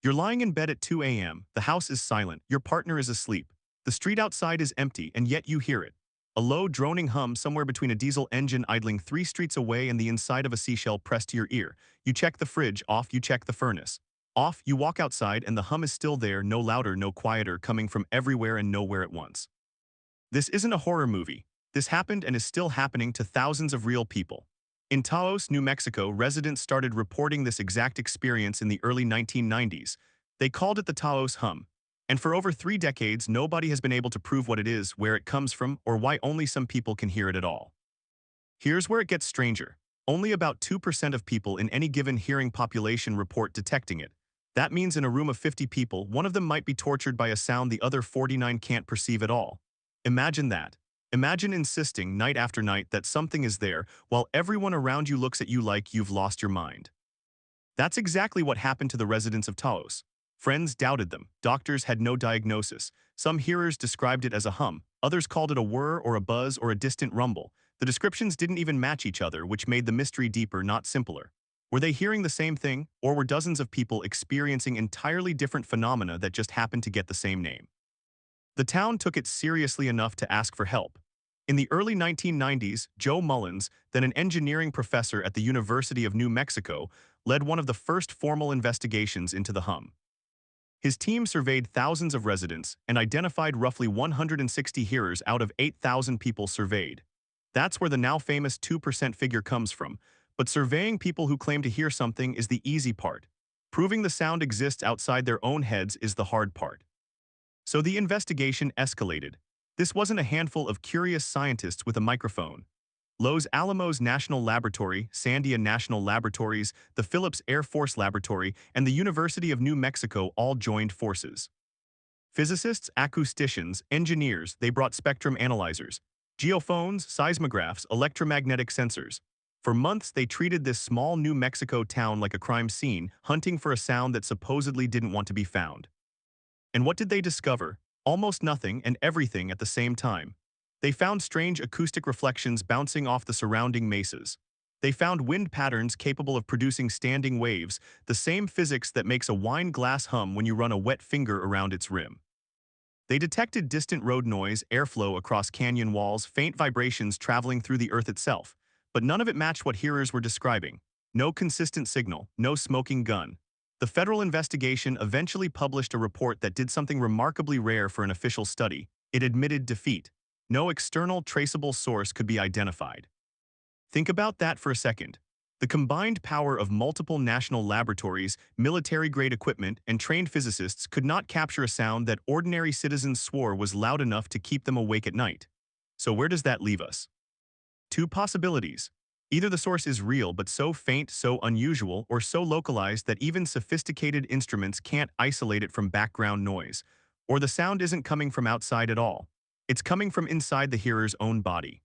You're lying in bed at 2 a.m., the house is silent, your partner is asleep. The street outside is empty, and yet you hear it. A low, droning hum somewhere between a diesel engine idling 3 streets away and the inside of a seashell pressed to your ear. You check the fridge, off, you check the furnace. Off, you walk outside and the hum is still there, no louder, no quieter, coming from everywhere and nowhere at once. This isn't a horror movie. This happened and is still happening to thousands of real people. In Taos, New Mexico, residents started reporting this exact experience in the early 1990s. They called it the Taos hum. And for over 3 decades, nobody has been able to prove what it is, where it comes from, or why only some people can hear it at all. Here's where it gets stranger. Only about 2% of people in any given hearing population report detecting it. That means in a room of 50 people, one of them might be tortured by a sound the other 49 can't perceive at all. Imagine that. Imagine insisting night after night that something is there while everyone around you looks at you like you've lost your mind. That's exactly what happened to the residents of Taos. Friends doubted them. Doctors had no diagnosis. Some hearers described it as a hum. Others called it a whir or a buzz or a distant rumble. The descriptions didn't even match each other, which made the mystery deeper, not simpler. Were they hearing the same thing, or were dozens of people experiencing entirely different phenomena that just happened to get the same name? The town took it seriously enough to ask for help. In the early 1990s, Joe Mullins, then an engineering professor at the University of New Mexico, led one of the first formal investigations into the hum. His team surveyed thousands of residents and identified roughly 160 hearers out of 8,000 people surveyed. That's where the now famous 2% figure comes from, but surveying people who claim to hear something is the easy part. Proving the sound exists outside their own heads is the hard part. So the investigation escalated. This wasn't a handful of curious scientists with a microphone. Los Alamos National Laboratory, Sandia National Laboratories, the Phillips Air Force Laboratory, and the University of New Mexico all joined forces. Physicists, acousticians, engineers, they brought spectrum analyzers, geophones, seismographs, electromagnetic sensors. For months, they treated this small New Mexico town like a crime scene, hunting for a sound that supposedly didn't want to be found. And what did they discover? Almost nothing and everything at the same time. They found strange acoustic reflections bouncing off the surrounding mesas. They found wind patterns capable of producing standing waves, the same physics that makes a wine glass hum when you run a wet finger around its rim. They detected distant road noise, airflow across canyon walls, faint vibrations traveling through the earth itself. But none of it matched what hearers were describing. No consistent signal, no smoking gun. The federal investigation eventually published a report that did something remarkably rare for an official study. It admitted defeat. No external traceable source could be identified. Think about that for a second. The combined power of multiple national laboratories, military-grade equipment, and trained physicists could not capture a sound that ordinary citizens swore was loud enough to keep them awake at night. So where does that leave us? Two possibilities. Either the source is real but so faint, so unusual, or so localized that even sophisticated instruments can't isolate it from background noise. Or the sound isn't coming from outside at all. It's coming from inside the hearer's own body.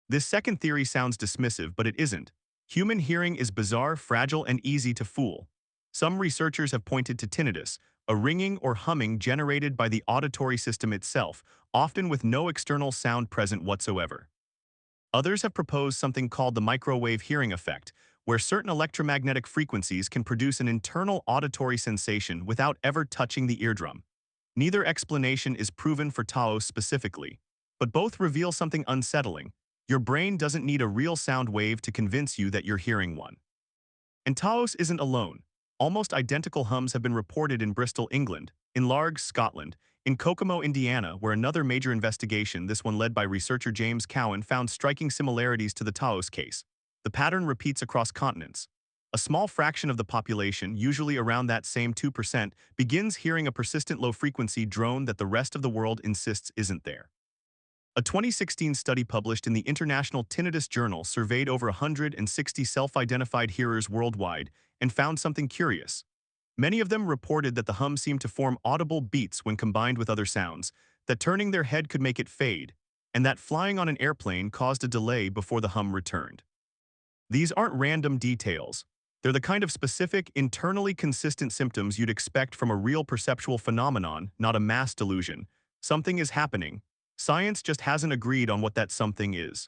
This second theory sounds dismissive, but it isn't. Human hearing is bizarre, fragile, and easy to fool. Some researchers have pointed to tinnitus, a ringing or humming generated by the auditory system itself, often with no external sound present whatsoever. Others have proposed something called the microwave hearing effect, where certain electromagnetic frequencies can produce an internal auditory sensation without ever touching the eardrum. Neither explanation is proven for Taos specifically, but both reveal something unsettling. Your brain doesn't need a real sound wave to convince you that you're hearing one. And Taos isn't alone. Almost identical hums have been reported in Bristol, England, in Largs, Scotland, in Kokomo, Indiana, where another major investigation, this one led by researcher James Cowan, found striking similarities to the Taos case. The pattern repeats across continents. A small fraction of the population, usually around that same 2%, begins hearing a persistent low-frequency drone that the rest of the world insists isn't there. A 2016 study published in the International Tinnitus Journal surveyed over 160 self-identified hearers worldwide and found something curious. Many of them reported that the hum seemed to form audible beats when combined with other sounds, that turning their head could make it fade, and that flying on an airplane caused a delay before the hum returned. These aren't random details. They're the kind of specific, internally consistent symptoms you'd expect from a real perceptual phenomenon, not a mass delusion. Something is happening. Science just hasn't agreed on what that something is.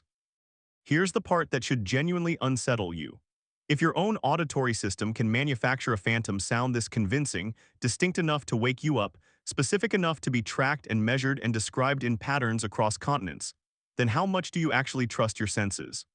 Here's the part that should genuinely unsettle you. If your own auditory system can manufacture a phantom sound this convincing, distinct enough to wake you up, specific enough to be tracked and measured and described in patterns across continents, then how much do you actually trust your senses?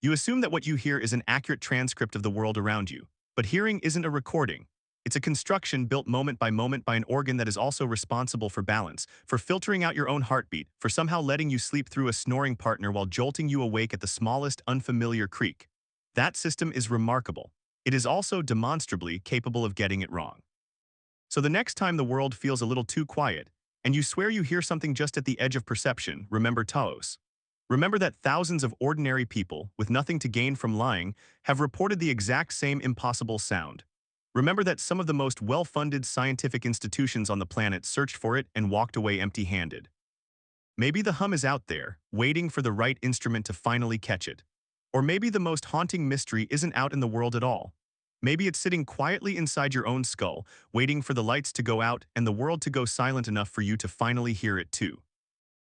You assume that what you hear is an accurate transcript of the world around you, but hearing isn't a recording. It's a construction built moment by an organ that is also responsible for balance, for filtering out your own heartbeat, for somehow letting you sleep through a snoring partner while jolting you awake at the smallest unfamiliar creak. That system is remarkable. It is also demonstrably capable of getting it wrong. So the next time the world feels a little too quiet, and you swear you hear something just at the edge of perception, remember Taos. Remember that thousands of ordinary people, with nothing to gain from lying, have reported the exact same impossible sound. Remember that some of the most well-funded scientific institutions on the planet searched for it and walked away empty-handed. Maybe the hum is out there, waiting for the right instrument to finally catch it. Or maybe the most haunting mystery isn't out in the world at all. Maybe it's sitting quietly inside your own skull, waiting for the lights to go out and the world to go silent enough for you to finally hear it too.